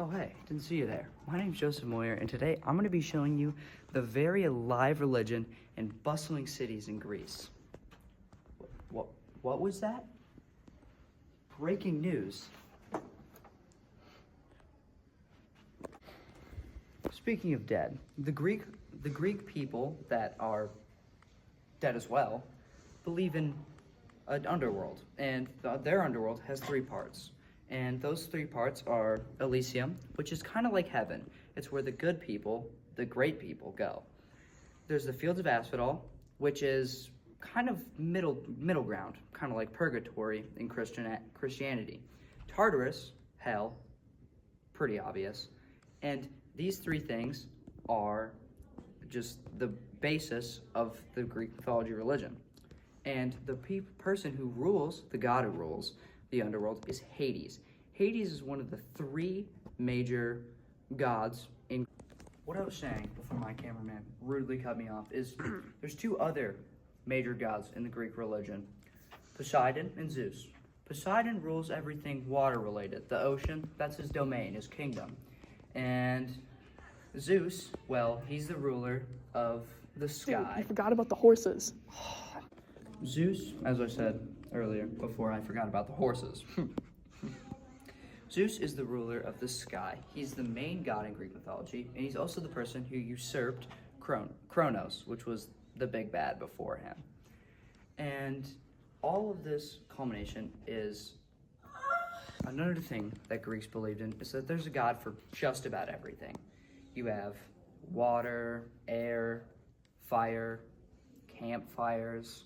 Oh hey, didn't see you there. My name's Joseph Moyer, and today I'm going to be showing you the very alive religion in bustling cities in Greece. What was that? Breaking news. Speaking of dead, the Greek people that are dead as well believe in an underworld, and their underworld has three parts. And those three parts are Elysium, which is kind of like heaven. It's where the good people, the great people, go. There's the Fields of Asphodel, which is kind of middle ground, kind of like purgatory in Christianity. Tartarus, hell, pretty obvious. And these three things are just the basis of the Greek mythology religion. And the person who rules, the god who rules the underworld, is Hades. Hades is one of the three major gods in... What I was saying before my cameraman rudely cut me off is there's two other major gods in the Greek religion, Poseidon and Zeus. Poseidon rules everything water related. The ocean, that's his domain, his kingdom. And Zeus, well, he's the ruler of the sky. You forgot about the horses. Zeus, as I said earlier, before I forgot about the horses. Zeus is the ruler of the sky. He's the main god in Greek mythology, and he's also the person who usurped Kronos, which was the big bad before him. And all of this culmination is another thing that Greeks believed in, is that there's a god for just about everything. You have water, air, fire, campfires,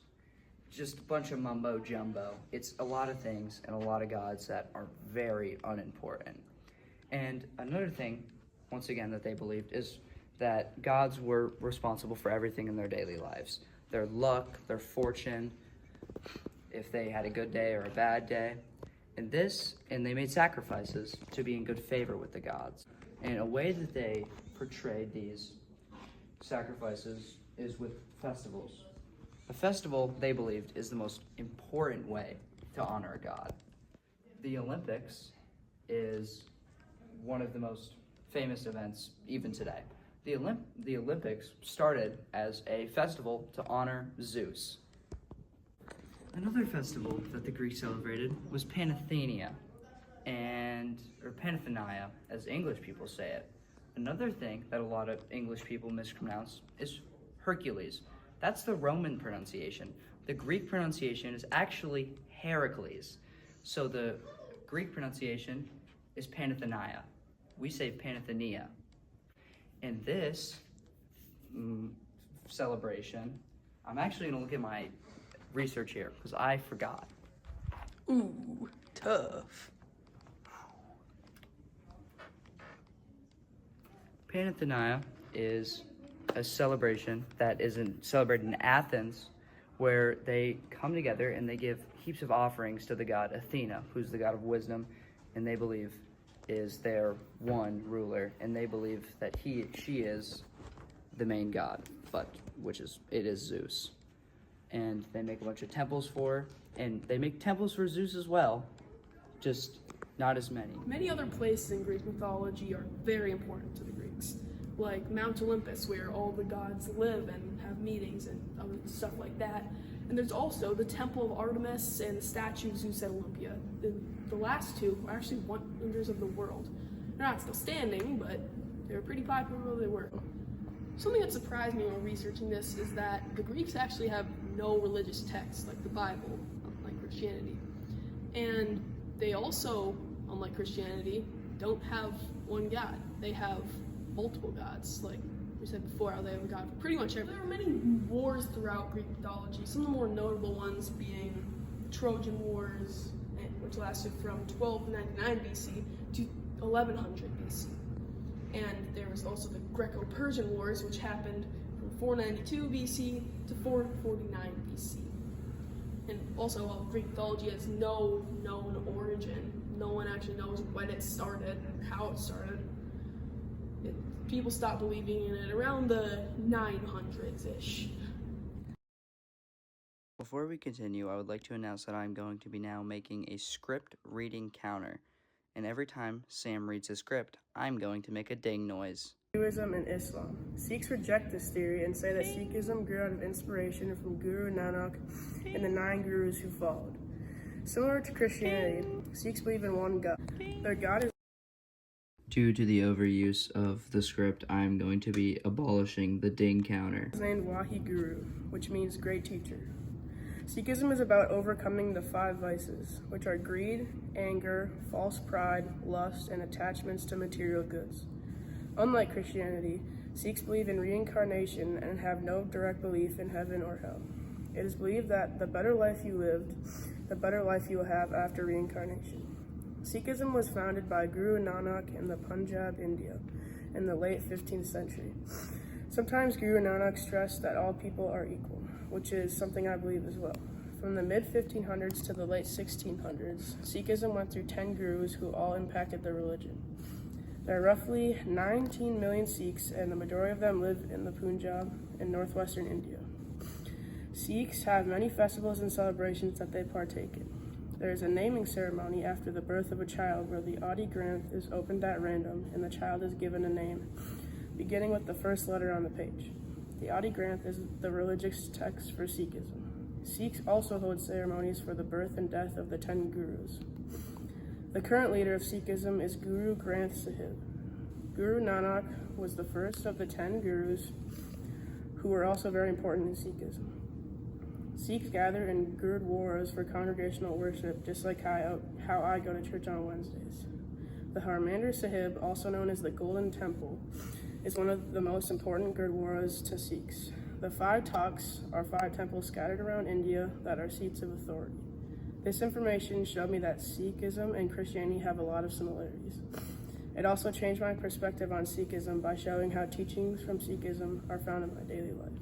just a bunch of mumbo jumbo. It's a lot of things and a lot of gods that are very unimportant. And another thing, once again, that they believed is that gods were responsible for everything in their daily lives. Their luck, their fortune, if they had a good day or a bad day. And they made sacrifices to be in good favor with the gods. And a way that they portrayed these sacrifices is with festivals. A festival, they believed, is the most important way to honor a god. The Olympics is one of the most famous events even today. The Olympics started as a festival to honor Zeus. Another festival that the Greeks celebrated was Panathenea, or Panathenia, as English people say it. Another thing that a lot of English people mispronounce is Hercules. That's the Roman pronunciation. The Greek pronunciation is actually Heracles. So the Greek pronunciation is Panathenia. We say Panathenia. In this celebration, I'm actually gonna look at my research here because I forgot. Ooh, tough. Panathenea is a celebration that celebrated in Athens, where they come together and they give heaps of offerings to the god Athena, who's the god of wisdom, and they believe is their one ruler, and they believe that she is the main god, it is Zeus. And they make a bunch of temples for her, and they make temples for Zeus as well, just not as many. Many other places in Greek mythology are very important to the Greeks, like Mount Olympus, where all the gods live and have meetings and other stuff like that. And there's also the Temple of Artemis and the statue of Zeus at Olympia. The last two are actually wonders of the world. They're not still standing, but they were pretty popular where they were. Something that surprised me when researching this is that the Greeks actually have no religious texts like the Bible, unlike Christianity. And they also, unlike Christianity, don't have one god. They have multiple gods, like we said before, how they have a god for pretty much everything. There are many wars throughout Greek mythology, some of the more notable ones being the Trojan Wars, which lasted from 1299 BC to 1100 BC. And there was also the Greco-Persian Wars, which happened from 492 BC to 449 BC. And also, while Greek mythology has no known origin, no one actually knows when it started, how it started. People stopped believing in it around the 900s-ish. Before we continue, I would like to announce that I'm going to be now making a script reading counter. and every time Sam reads his script, I'm going to make a ding noise. Hinduism and Islam. Sikhs reject this theory and say that Sikhism grew out of inspiration from Guru Nanak and the 9 gurus who followed. Similar to Christianity, Sikhs believe in one God. Their God is Due to the overuse of the script, I'm going to be abolishing the ding counter. named Wahi Guru, which means great teacher. Sikhism is about overcoming the 5 vices, which are greed, anger, false pride, lust, and attachments to material goods. Unlike Christianity, Sikhs believe in reincarnation and have no direct belief in heaven or hell. It is believed that the better life you lived, the better life you will have after reincarnation. Sikhism was founded by Guru Nanak in the Punjab, India, in the late 15th century. Sometimes Guru Nanak stressed that all people are equal, which is something I believe as well. From the mid-1500s to the late 1600s, Sikhism went through 10 gurus who all impacted the religion. There are roughly 19 million Sikhs, and the majority of them live in the Punjab in northwestern India. Sikhs have many festivals and celebrations that they partake in. There is a naming ceremony after the birth of a child where the Adi Granth is opened at random and the child is given a name, beginning with the first letter on the page. The Adi Granth is the religious text for Sikhism. Sikhs also hold ceremonies for the birth and death of the 10 gurus. The current leader of Sikhism is Guru Granth Sahib. Guru Nanak was the first of the 10 gurus who were also very important in Sikhism. Sikhs gather in gurdwaras for congregational worship, just like how I go to church on Wednesdays. The Harmandir Sahib, also known as the Golden Temple, is one of the most important gurdwaras to Sikhs. The 5 Talks are 5 temples scattered around India that are seats of authority. This information showed me that Sikhism and Christianity have a lot of similarities. It also changed my perspective on Sikhism by showing how teachings from Sikhism are found in my daily life.